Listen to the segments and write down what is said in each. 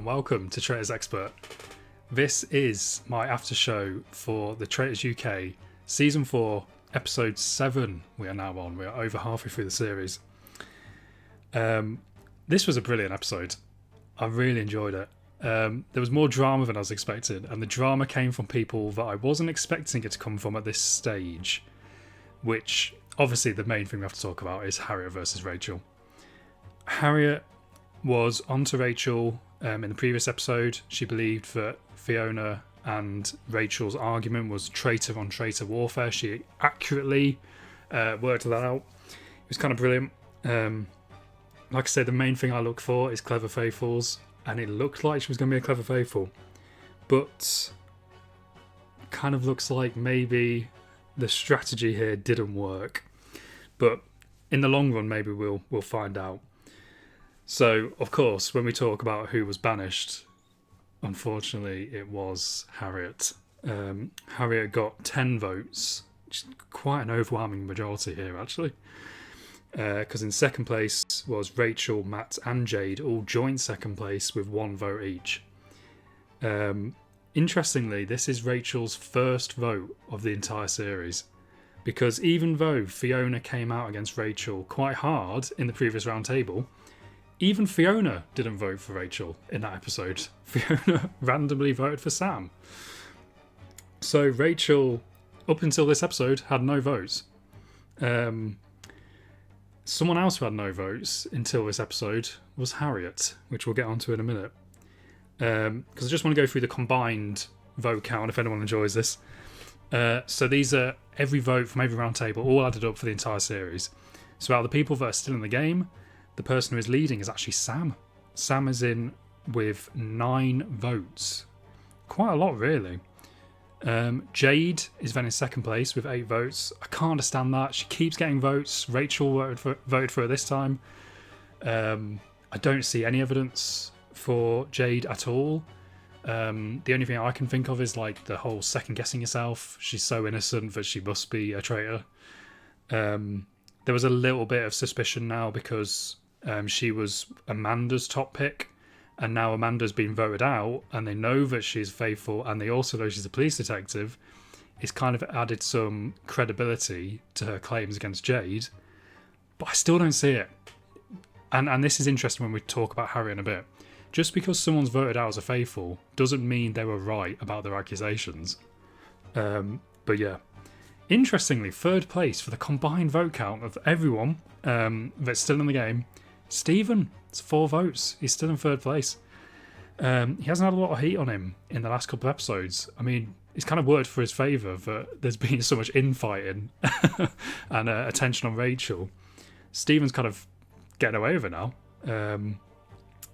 and welcome to Traitors Expert. This is my after show for the Traitors UK Season 4, Episode 7 we are now on. We are over halfway through the series. This was a brilliant episode. I really enjoyed it. There was more drama than I was expecting, and the drama came from people that I wasn't expecting it to come from at this stage, which obviously the main thing we have to talk about is Harriet versus Rachel. Harriet was onto Rachel in the previous episode. She believed that Fiona and Rachel's argument was traitor on traitor warfare. She accurately worked that out. It was kind of brilliant. Like I said, the main thing I look for is clever faithfuls, and it looked like she was going to be a clever faithful, but kind of looks like maybe the strategy here didn't work. But in the long run, maybe we'll find out. So, of course, when we talk about who was banished, unfortunately, it was Harriet. Harriet got 10 votes, which is quite an overwhelming majority here, actually. Because in second place was Rachel, Matt and Jade, all joint second place with 1 vote each. Interestingly, this is Rachel's first vote of the entire series, because even though Fiona came out against Rachel quite hard in the previous round table, even Fiona didn't vote for Rachel in that episode. Fiona randomly voted for Sam. So Rachel, up until this episode, had no votes. Someone else who had no votes until this episode was Harriet, which we'll get onto in a minute. Because I just want to go through the combined vote count if anyone enjoys this. So these are every vote from every round table, all added up for the entire series. So out of the people that are still in the game, the person who is leading is actually Sam. Sam is in with 9 votes. Quite a lot, really. Jade is then in second place with 8 votes. I can't understand that. She keeps getting votes. Rachel voted for her this time. I don't see any evidence for Jade at all. The only thing I can think of is like the whole second guessing yourself. She's so innocent that she must be a traitor. There was a little bit of suspicion now because she was Amanda's top pick, and now Amanda's been voted out, and they know that she's faithful, and they also know she's a police detective. It's kind of added some credibility to her claims against Jade, but I still don't see it. And this is interesting when we talk about Harriet in a bit. Just because someone's voted out as a faithful doesn't mean they were right about their accusations. But yeah. Interestingly, third place for the combined vote count of everyone that's still in the game, Stephen. It's 4 votes. He's still in third place. He hasn't had a lot of heat on him in the last couple of episodes. I mean, it's kind of worked for his favour that there's been so much infighting and attention on Rachel. Stephen's kind of getting away with it now.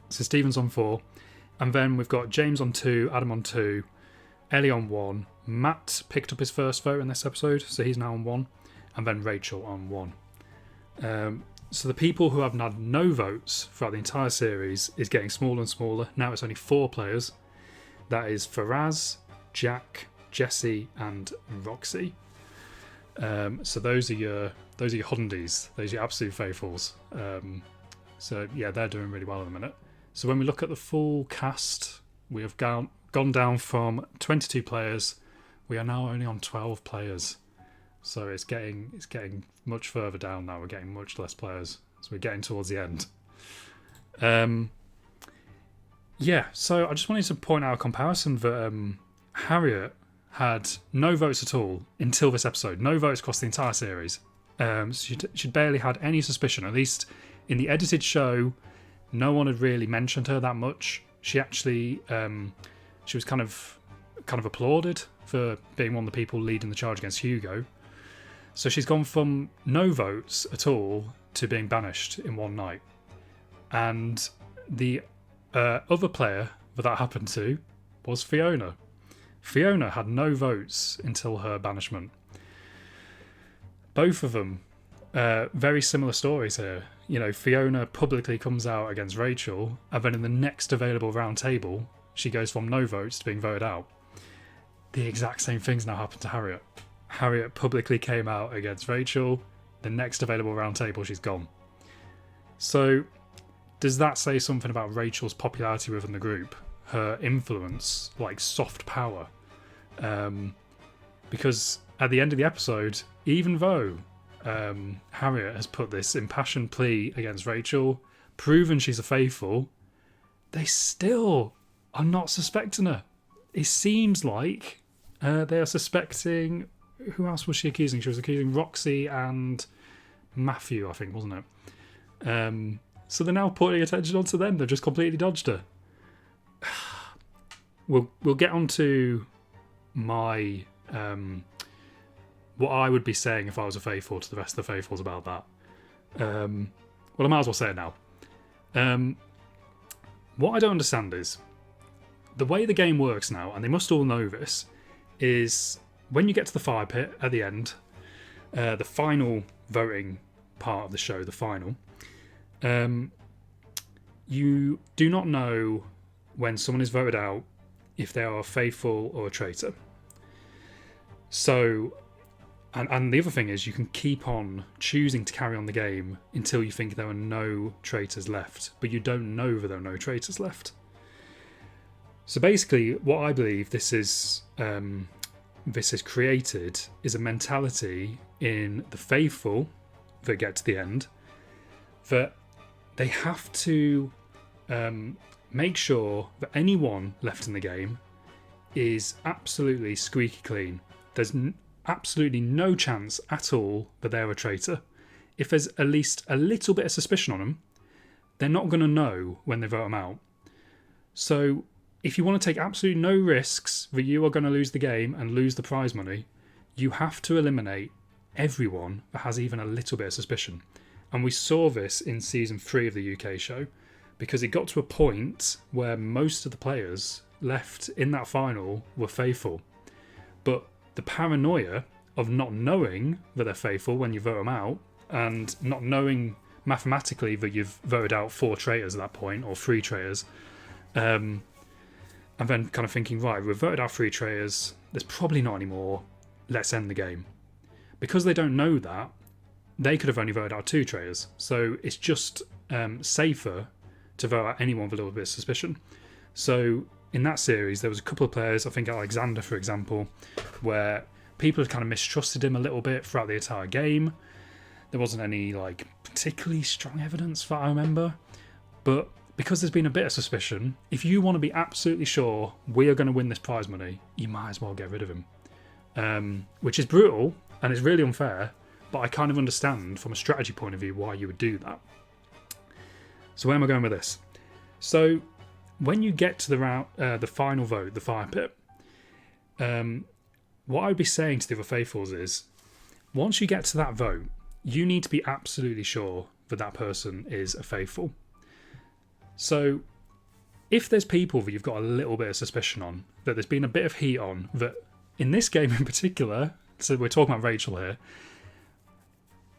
So Stephen's on 4. And then we've got James on 2, Adam on 2, Ellie on 1. Matt picked up his first vote in this episode, so he's now on 1. And then Rachel on 1. So the people who have had no votes throughout the entire series is getting smaller and smaller. Now it's only 4 players. That is Faraz, Jack, Jesse, and Roxy. So those are your Hundies. Those are your absolute faithfuls. So yeah, they're doing really well at the minute. So when we look at the full cast, we have gone down from 22 players. We are now only on 12 players. So it's getting much further down now. We're getting much less players. So we're getting towards the end. Yeah, so I just wanted to point out a comparison that Harriet had no votes at all until this episode. No votes across the entire series. So she'd barely had any suspicion. At least in the edited show, no one had really mentioned her that much. She actually, she was kind of applauded for being one of the people leading the charge against Hugo. So she's gone from no votes at all to being banished in one night. And the other player that happened to was Fiona. Fiona had no votes until her banishment. Both of them, very similar stories here. You know, Fiona publicly comes out against Rachel, and then in the next available round table, she goes from no votes to being voted out. The exact same things now happen to Harriet. Harriet publicly came out against Rachel. The next available round table, she's gone. So does that say something about Rachel's popularity within the group? Her influence, like soft power? Because at the end of the episode, even though Harriet has put this impassioned plea against Rachel, proven she's a faithful, they still are not suspecting her. It seems like they are suspecting... Who else was she accusing? She was accusing Roxy and Matthew, I think, wasn't it? So they're now putting attention onto them. They've just completely dodged her. We'll get on to my... what I would be saying if I was a faithful to the rest of the faithfuls about that. Well, I might as well say it now. What I don't understand is the way the game works now, and they must all know this, is when you get to the fire pit at the end, the final voting part of the show, the final, you do not know when someone is voted out if they are a faithful or a traitor. So, and the other thing is you can keep on choosing to carry on the game until you think there are no traitors left, but you don't know that there are no traitors left. So basically, what I believe this is created is a mentality in the faithful that get to the end that they have to make sure that anyone left in the game is absolutely squeaky clean. There's absolutely no chance at all that they're a traitor. If there's at least a little bit of suspicion on them, they're not going to know when they vote them out. So if you want to take absolutely no risks that you are going to lose the game and lose the prize money, you have to eliminate everyone that has even a little bit of suspicion. And we saw this in season 3 of the UK show, because it got to a point where most of the players left in that final were faithful. But the paranoia of not knowing that they're faithful when you vote them out, and not knowing mathematically that you've voted out 4 traitors at that point, or 3 traitors, and then kind of thinking, right, we've voted out 3 traitors, there's probably not any more, let's end the game. Because they don't know that, they could have only voted out 2 traitors. So it's just safer to vote out anyone with a little bit of suspicion. So in that series, there was a couple of players, I think Alexander, for example, where people had kind of mistrusted him a little bit throughout the entire game. There wasn't any like particularly strong evidence that I remember. But because there's been a bit of suspicion, if you want to be absolutely sure we are going to win this prize money, you might as well get rid of him. Which is brutal and it's really unfair, but I kind of understand from a strategy point of view why you would do that. So where am I going with this? So when you get to the final vote, the fire pit, what I would be saying to the other faithfuls is, once you get to that vote, you need to be absolutely sure that that person is a faithful. So if there's people that you've got a little bit of suspicion on, that there's been a bit of heat on, that in this game in particular, so we're talking about Rachel here,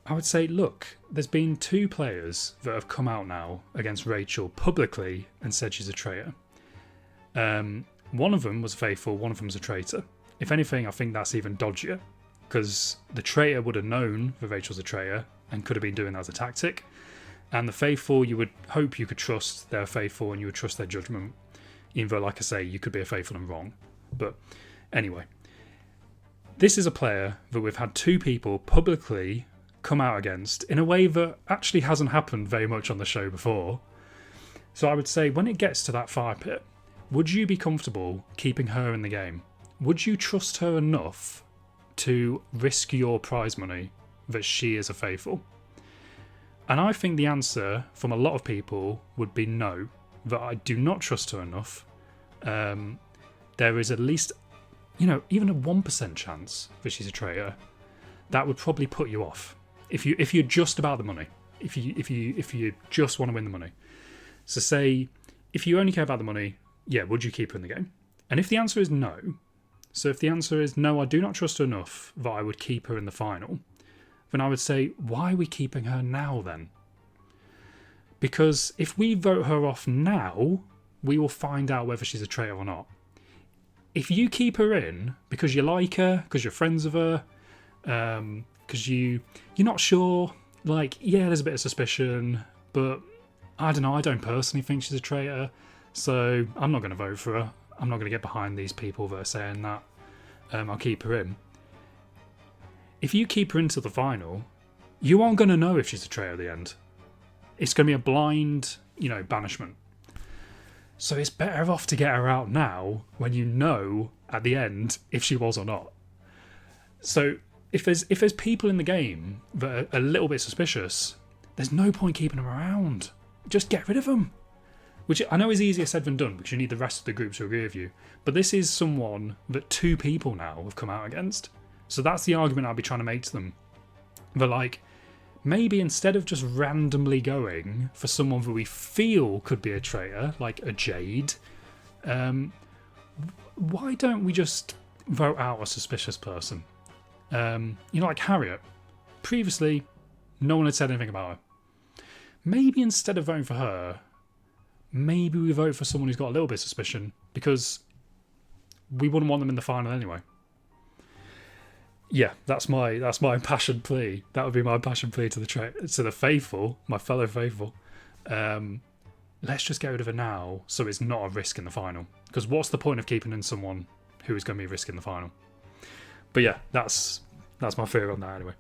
I would say, look, there's been 2 players that have come out now against Rachel publicly and said she's a traitor. One of them was faithful, one of them was a traitor. If anything, I think that's even dodgier, because the traitor would have known that Rachel's a traitor and could have been doing that as a tactic. And the faithful, you would hope you could trust they're faithful and you would trust their judgment, even though, like I say, you could be a faithful and wrong. But anyway, this is a player that we've had 2 people publicly come out against in a way that actually hasn't happened very much on the show before. So I would say, when it gets to that fire pit, would you be comfortable keeping her in the game? Would you trust her enough to risk your prize money that she is a faithful? And I think the answer from a lot of people would be no, that I do not trust her enough. There is at least, even a 1% chance that she's a traitor. That would probably put you off. If you're just about the money, if you just want to win the money. So say, if you only care about the money, yeah, would you keep her in the game? And if the answer is no, so if the answer is no, I do not trust her enough that I would keep her in the final, then I would say, why are we keeping her now then? Because if we vote her off now, we will find out whether she's a traitor or not. If you keep her in because you like her, because you're friends with her, because you're not sure, like, yeah, there's a bit of suspicion, but I don't know. I don't personally think she's a traitor, so I'm not going to vote for her. I'm not going to get behind these people that are saying that. I'll keep her in. If you keep her into the final, you aren't going to know if she's a traitor at the end. It's going to be a blind, banishment. So it's better off to get her out now when you know at the end if she was or not. So if there's people in the game that are a little bit suspicious, there's no point keeping them around. Just get rid of them. Which I know is easier said than done because you need the rest of the group to agree with you. But this is someone that 2 people now have come out against. So that's the argument I'll be trying to make to them. That maybe instead of just randomly going for someone that we feel could be a traitor, like a Jade, why don't we just vote out a suspicious person? Like Harriet. Previously, no one had said anything about her. Maybe instead of voting for her, maybe we vote for someone who's got a little bit of suspicion, because we wouldn't want them in the final anyway. Yeah, that's my passion plea. That would be my passion plea to the faithful, my fellow faithful. Let's just get rid of her now, so it's not a risk in the final. Because what's the point of keeping in someone who is going to be a risk in the final? But yeah, that's my theory on that anyway.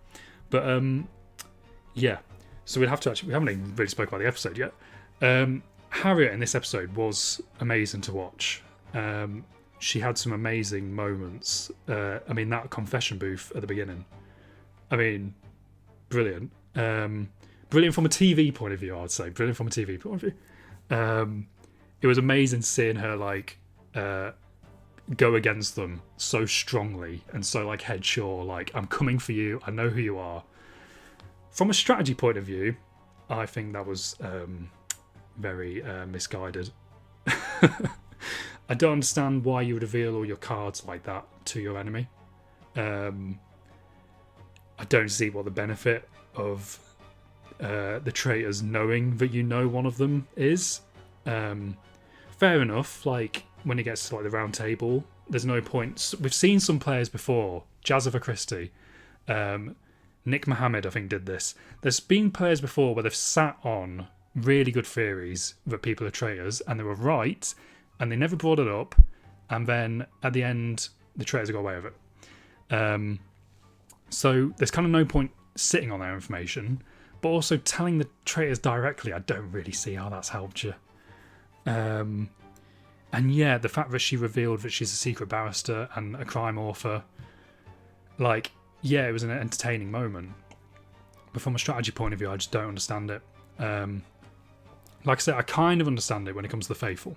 But yeah, so we haven't even really spoken about the episode yet. Harriet in this episode was amazing to watch. She had some amazing moments. That confession booth at the beginning. Brilliant. Brilliant from a TV point of view, I'd say. Brilliant from a TV point of view. It was amazing seeing her go against them so strongly and so headsure. I'm coming for you. I know who you are. From a strategy point of view, I think that was very misguided. I don't understand why you would reveal all your cards like that to your enemy. I don't see what the benefit of the traitors knowing that you know one of them is. Fair enough, when it gets to the round table, there's no point. We've seen some players before, Jazza Christie, Nick Mohammed I think did this. There's been players before where they've sat on really good theories that people are traitors and they were right, and they never brought it up, and then at the end the traitors got away with it. So there's kind of no point sitting on their information, but also telling the traitors directly, I don't really see how that's helped you. And yeah, the fact that she revealed that she's a secret barrister and a crime author, it was an entertaining moment, but from a strategy point of view I just don't understand it. Like I said, I kind of understand it when it comes to the faithful.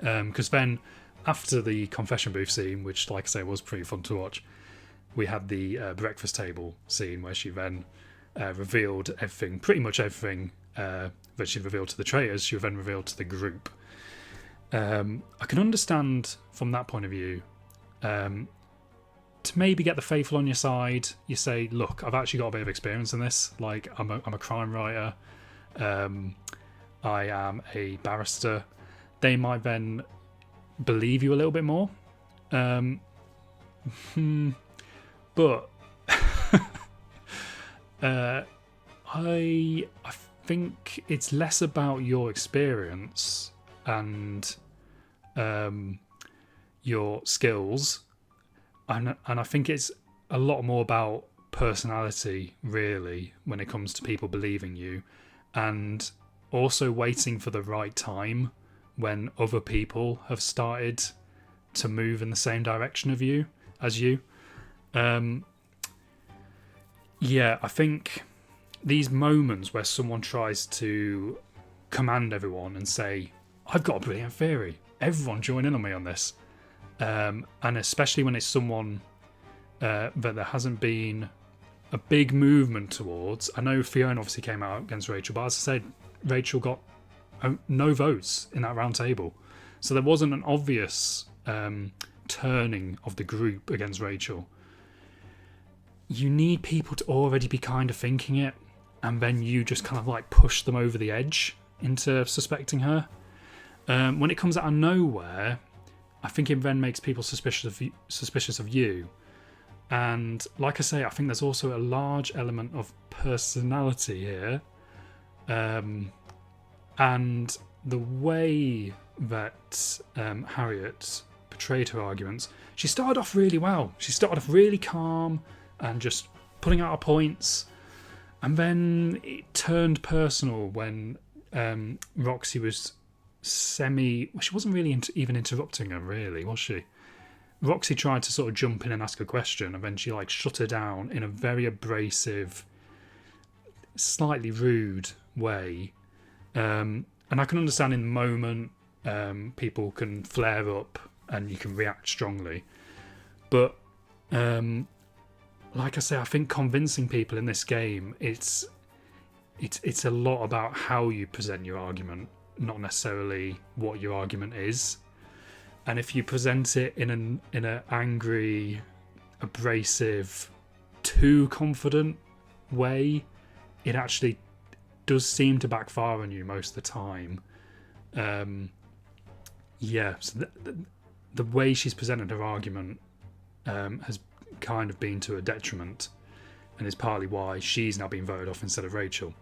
Because then, after the confession booth scene, which, like I say, was pretty fun to watch, we had the breakfast table scene where she then revealed everything, pretty much everything that she revealed to the traitors, she then revealed to the group. I can understand from that point of view, to maybe get the faithful on your side. You say, look, I've actually got a bit of experience in this. I'm a crime writer. I am a barrister. They might then believe you a little bit more. But I think it's less about your experience and your skills, and I think it's a lot more about personality, really, when it comes to people believing you, and also waiting for the right time when other people have started to move in the same direction as you. Yeah, I think these moments where someone tries to command everyone and say, I've got a brilliant theory, everyone join in on me on this, and especially when it's someone that there hasn't been a big movement towards. I know Fiona obviously came out against Rachel, but as I said, Rachel got no votes in that round table, so there wasn't an obvious turning of the group against Rachel. You need people to already be kind of thinking it, and then you just kind of push them over the edge into suspecting her. When it comes out of nowhere, I think it then makes people suspicious of you. And like I say, I think there's also a large element of personality here. And the way that Harriet portrayed her arguments, she started off really well. She started off really calm and just putting out her points. And then it turned personal when Roxy was she wasn't really even interrupting her, really, was she? Roxy tried to sort of jump in and ask a question, and then she like shut her down in a very abrasive, slightly rude way. And I can understand in the moment people can flare up and you can react strongly. But like I say, I think convincing people in this game, it's a lot about how you present your argument, not necessarily what your argument is. And if you present it in an angry, abrasive, too confident way, it actually does seem to backfire on you most of the time. So the way she's presented her argument has kind of been to a detriment, and is partly why she's now being voted off instead of Rachel.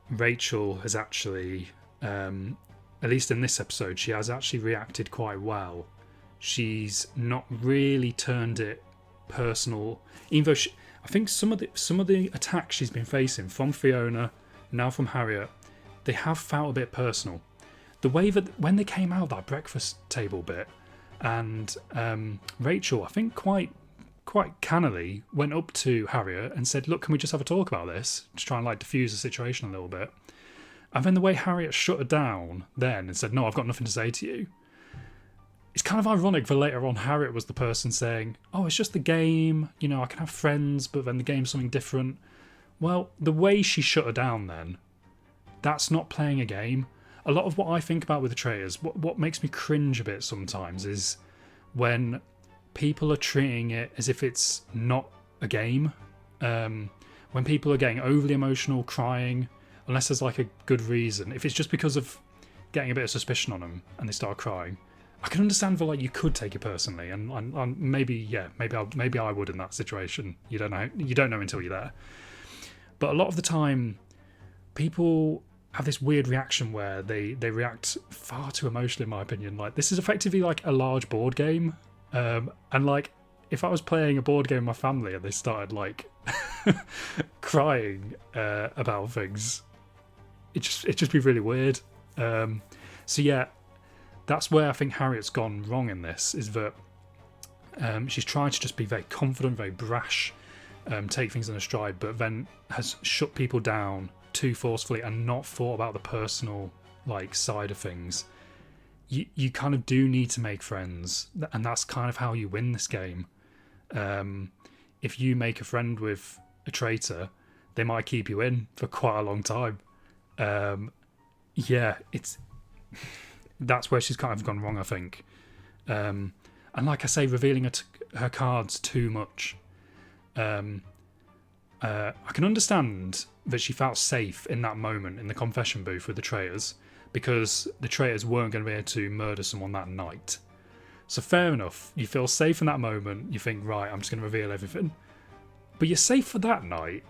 Rachel has actually, at least in this episode, she has actually reacted quite well. She's not really turned it personal, even though I think some of the attacks she's been facing from Fiona, now from Harriet, they have felt a bit personal. The way that when they came out that breakfast table bit, and Rachel, I think quite cannily, went up to Harriet and said, "Look, can we just have a talk about this?" To try and like diffuse the situation a little bit. And then the way Harriet shut her down then and said, "No, I've got nothing to say to you." It's kind of ironic that later on Harriet was the person saying, "Oh, it's just the game, you know, I can have friends, but then the game's something different." Well, the way she shut her down then, that's not playing a game. A lot of what I think about with the Traitors, what makes me cringe a bit sometimes, is when people are treating it as if it's not a game. When people are getting overly emotional, crying, unless there's like a good reason. If it's just because of getting a bit of suspicion on them and they start crying, I can understand that like you could take it personally, and maybe I would in that situation. You don't know until you're there. But a lot of the time, people have this weird reaction where they react far too emotionally, in my opinion. Like, this is effectively like a large board game, and like if I was playing a board game with my family and they started like crying about things, it'd just be really weird. So yeah, that's where I think Harriet's gone wrong in this, is that she's tried to just be very confident, very brash, take things in a stride, but then has shut people down too forcefully and not thought about the personal like side of things. You kind of do need to make friends, and that's kind of how you win this game. If you make a friend with a traitor, they might keep you in for quite a long time. That's where she's kind of gone wrong, I think. And like I say, revealing her cards too much. I can understand that she felt safe in that moment in the confession booth with the Traitors, because the Traitors weren't going to be able to murder someone that night. So fair enough, you feel safe in that moment, you think, right, I'm just going to reveal everything. But you're safe for that night,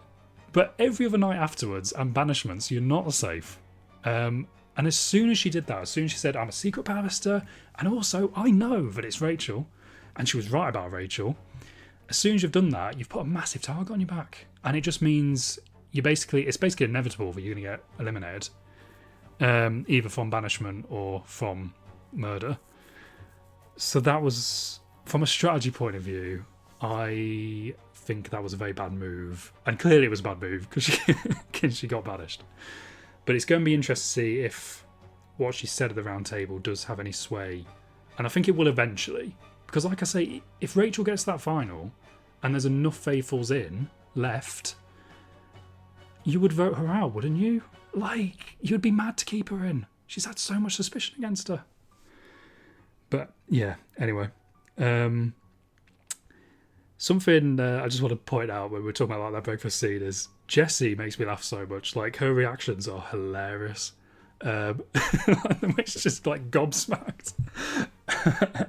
but every other night afterwards and banishments, you're not safe. And as soon as she did that, as soon as she said, "I'm a secret barrister, and also I know that it's Rachel," and she was right about Rachel, as soon as you've done that, you've put a massive target on your back. And it just means it's basically inevitable that you're going to get eliminated, either from banishment or from murder. So that was, from a strategy point of view, I think that was a very bad move. And clearly it was a bad move because she got banished. But it's going to be interesting to see if what she said at the round table does have any sway. And I think it will eventually. Because like I say, if Rachel gets to that final and there's enough faithfuls left, you would vote her out, wouldn't you? Like, you'd be mad to keep her in. She's had so much suspicion against her. But yeah, anyway. Something I just want to point out when we're talking about like that breakfast scene is Jessie makes me laugh so much. Like, her reactions are hilarious. It's just like gobsmacked.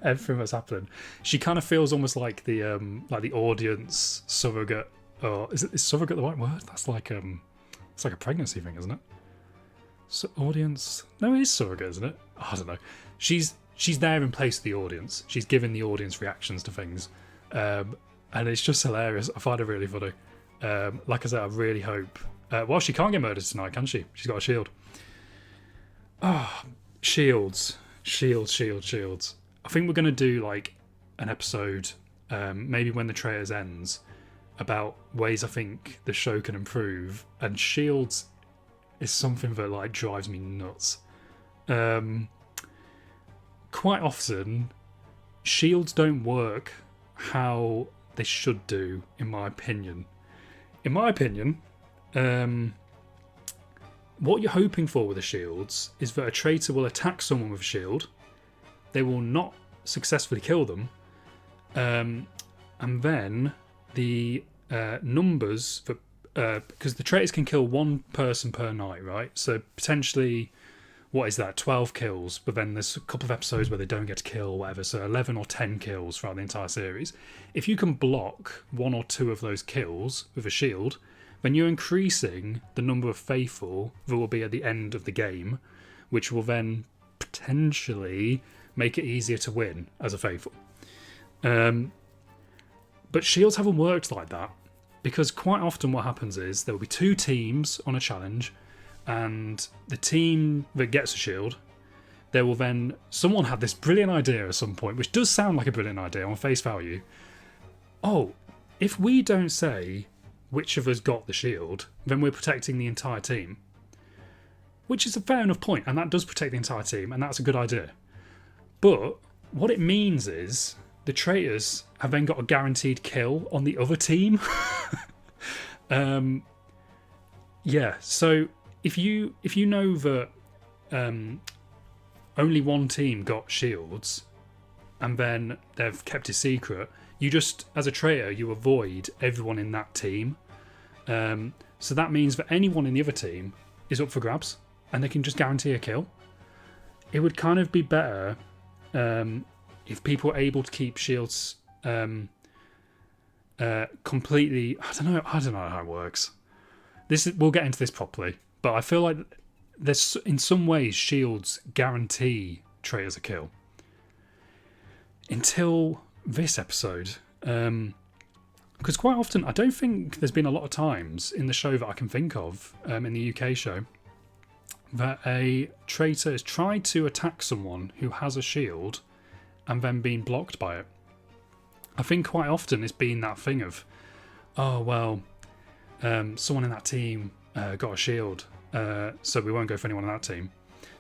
Everything that's happening. She kind of feels almost like the audience surrogate. Or is surrogate the right word? That's like It's like a pregnancy thing, isn't it? So audience. No, it is surrogate, isn't it? Oh, I don't know. She's there in place of the audience. She's giving the audience reactions to things, and it's just hilarious. I find it really funny. Like I said, I really hope. Well, she can't get murdered tonight, can she? She's got a shield. Oh, shields. I think we're going to do like an episode, maybe when the Traitors ends, about ways I think the show can improve. And shields is something that like drives me nuts. Quite often, shields don't work how they should do, in my opinion. What you're hoping for with the shields is that a traitor will attack someone with a shield, they will not successfully kill them, and then the numbers, because the traitors can kill one person per night, right? So potentially, what is that, 12 kills, but then there's a couple of episodes where they don't get to kill or whatever, so 11 or 10 kills throughout the entire series. If you can block one or two of those kills with a shield, then you're increasing the number of faithful that will be at the end of the game, which will then potentially make it easier to win as a faithful. But shields haven't worked like that, because quite often what happens is there will be two teams on a challenge, and the team that gets a shield, there will then... Someone had this brilliant idea at some point, which does sound like a brilliant idea on face value. Oh, if we don't say which of us got the shield, then we're protecting the entire team. Which is a fair enough point, and that does protect the entire team, and that's a good idea. But what it means is the traitors have then got a guaranteed kill on the other team. Yeah, so if you know that only one team got shields, and then they've kept it secret, you just, as a traitor, you avoid everyone in that team. So that means that anyone in the other team is up for grabs, and they can just guarantee a kill. It would kind of be better if people were able to keep shields completely. I don't know how it works. We'll get into this properly, but I feel like there's, in some ways, shields guarantee traitors a kill. Until this episode, because quite often I don't think there's been a lot of times in the show that I can think of, in the UK show, that a traitor has tried to attack someone who has a shield and then been blocked by it. I think quite often it's been that thing of, oh well, someone in that team got a shield, so we won't go for anyone in that team,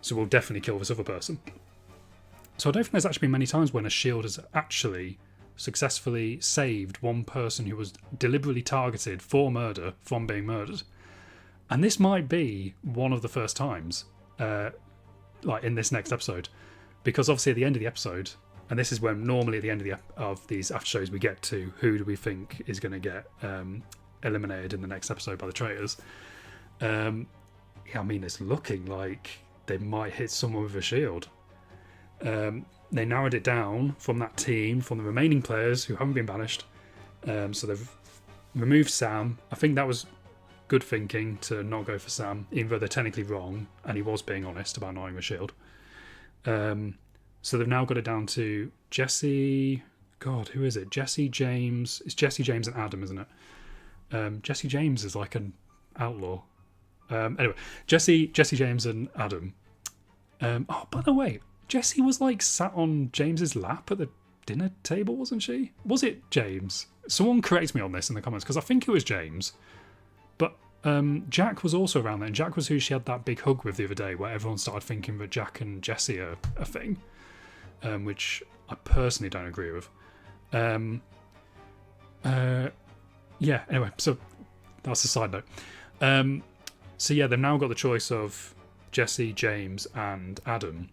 so we'll definitely kill this other person. So I don't think there's actually been many times when a shield has actually successfully saved one person who was deliberately targeted for murder from being murdered. And this might be one of the first times, like in this next episode, because obviously at the end of the episode, and this is when normally at the end of these after shows we get to who do we think is going to get eliminated in the next episode by the traitors. Yeah, I mean, it's looking like they might hit someone with a shield. They narrowed it down from that team, from the remaining players who haven't been banished. So they've removed Sam. I think that was good thinking to not go for Sam, even though they're technically wrong, and he was being honest about not having a shield. So they've now got it down to Jesse. God, who is it? Jesse, James. It's Jesse, James, and Adam, isn't it? Jesse James is like an outlaw. Anyway, Jesse, James, and Adam. Oh, by the way, Jessie was like sat on James's lap at the dinner table, wasn't she? Was it James? Someone correct me on this in the comments, because I think it was James. But Jack was also around there, and Jack was who she had that big hug with the other day, where everyone started thinking that Jack and Jessie are a thing, which I personally don't agree with. Yeah, anyway, so that's a side note. So yeah, they've now got the choice of Jesse, James, and Adam,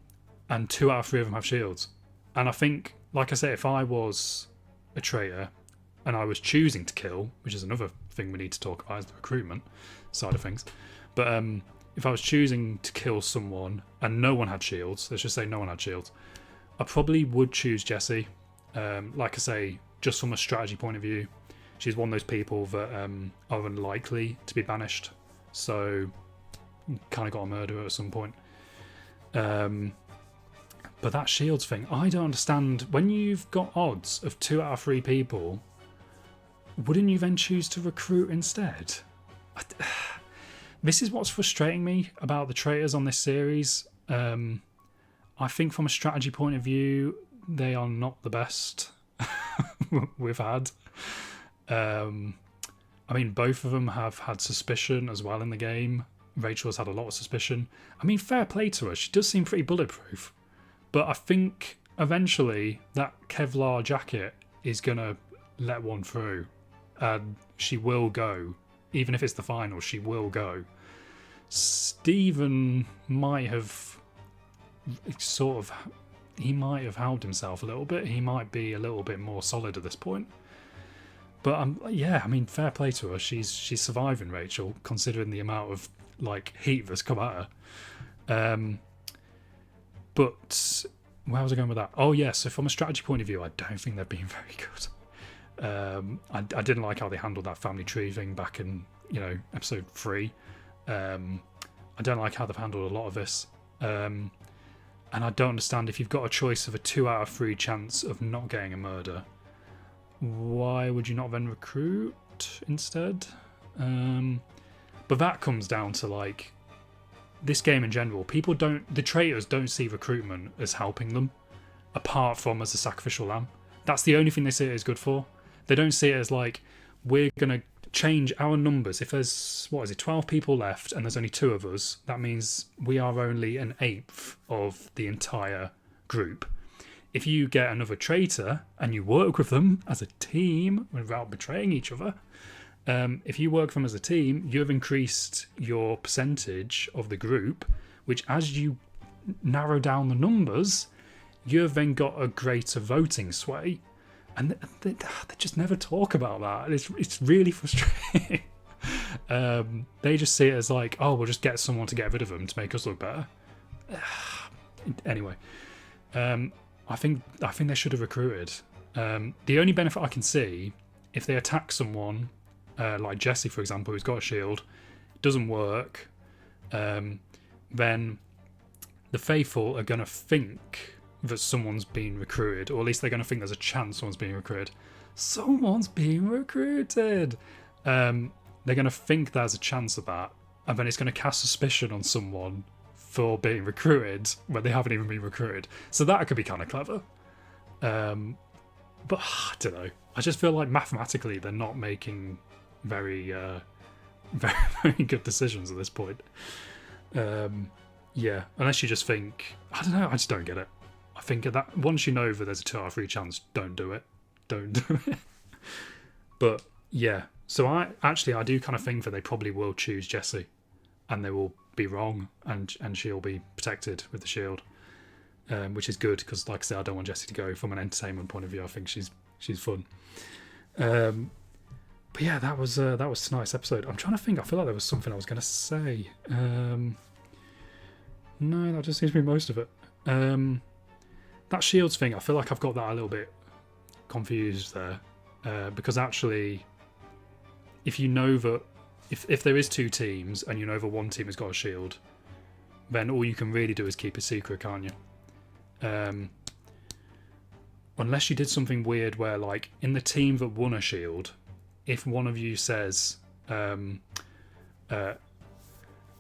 and 2 out of 3 of them have shields. And I think, like I say, if I was a traitor and I was choosing to kill, which is another thing we need to talk about, is the recruitment side of things. But if I was choosing to kill someone and no one had shields, let's just say no one had shields, I probably would choose Jessie. Like I say, just from a strategy point of view, she's one of those people that are unlikely to be banished so kind of got to murder her at some point. But that shields thing, I don't understand. When you've got odds of 2 out of 3 people, wouldn't you then choose to recruit instead? This is what's frustrating me about the traitors on this series. I think from a strategy point of view, they are not the best we've had. I mean, both of them have had suspicion as well in the game. Rachel's had a lot of suspicion. I mean, fair play to her. She does seem pretty bulletproof. But I think eventually that Kevlar jacket is going to let one through. And she will go. Even if it's the final, she will go. Stephen might have he might have held himself a little bit. He might be a little bit more solid at this point. But yeah, I mean, fair play to her. She's surviving, Rachel, considering the amount of heat that's come at her. But where was I going with that? Oh yeah, so from a strategy point of view, I don't think they've been very good. I didn't like how they handled that family tree thing back in episode 3. I don't like how they've handled a lot of this. And I don't understand, if you've got a choice of a 2 out of 3 chance of not getting a murder, why would you not then recruit instead? But that comes down to this game in general. The traitors don't see recruitment as helping them, apart from as a sacrificial lamb. That's the only thing they see it as good for. They don't see it as we're going to change our numbers. If there's 12 people left and there's only 2 of us, that means we are only an 1/8 of the entire group. If you get another traitor and you work with them as a team without betraying each other, if you work with them as a team, you have increased your percentage of the group, which as you narrow down the numbers, you've then got a greater voting sway. And they just never talk about that. It's really frustrating. They just see it as we'll just get someone to get rid of them to make us look better. Anyway, I think they should have recruited. The only benefit I can see, if they attack someone, like Jesse, for example, who's got a shield, doesn't work, then the faithful are going to think that someone's been recruited, or at least they're going to think there's a chance someone's being recruited. Someone's being recruited! They're going to think there's a chance of that, and then it's going to cast suspicion on someone for being recruited when they haven't even been recruited. So that could be kind of clever. But I don't know. I just feel like mathematically they're not making very, very, very good decisions at this point. Yeah, unless you just think, I don't know, I just don't get it. I think that once you know that there's a 2 out of 3 chance, don't do it. Don't do it. But yeah, so I do kind of think that they probably will choose Jessie, and they will be wrong, and she'll be protected with the shield, which is good because, like I said, I don't want Jessie to go. From an entertainment point of view, I think she's fun. But yeah, that was tonight's episode. I'm trying to think. I feel like there was something I was going to say. No, that just seems to be most of it. That shields thing, I feel like I've got that a little bit confused there, because actually, if you know that if there is 2 teams and you know that one team has got a shield, then all you can really do is keep a secret, can't you? Unless you did something weird where, in the team that won a shield, if one of you says, oh,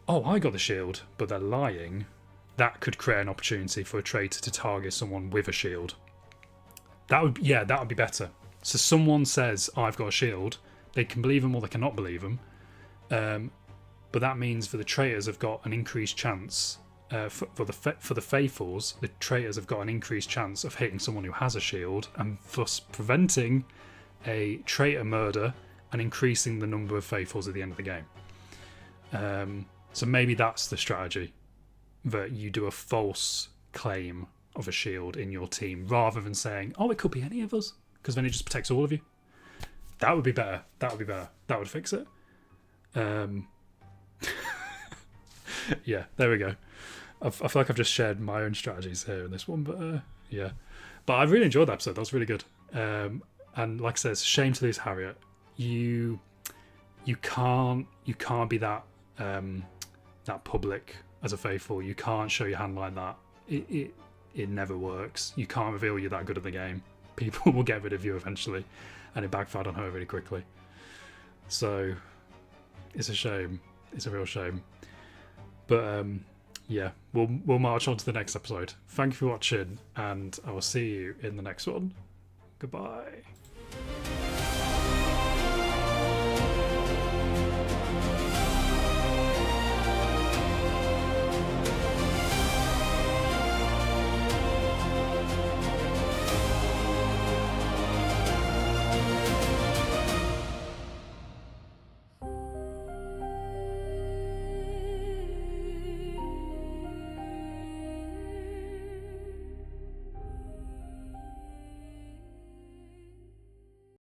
I got the shield, but they're lying, that could create an opportunity for a traitor to target someone with a shield. That would be better. So someone says, I've got a shield, they can believe them or they cannot believe them, but that means that the traitors have got an increased chance, for the faithfuls, the traitors have got an increased chance of hitting someone who has a shield, and thus preventing a traitor murder and increasing the number of faithfuls at the end of the game. So maybe that's the strategy, that you do a false claim of a shield in your team rather than saying, oh, it could be any of us, because then it just protects all of you. That would be better. That would fix it. Yeah, there we go. I feel like I've just shared my own strategies here in this one, but yeah. But I really enjoyed that episode. That was really good. And like I said, it's a shame to lose Harriet. You can't be that that public as a faithful. You can't show your hand like that. It never works. You can't reveal you're that good at the game. People will get rid of you eventually, and it backfired on her really quickly. So it's a shame. It's a real shame. But yeah, we'll march on to the next episode. Thank you for watching, and I will see you in the next one. Goodbye.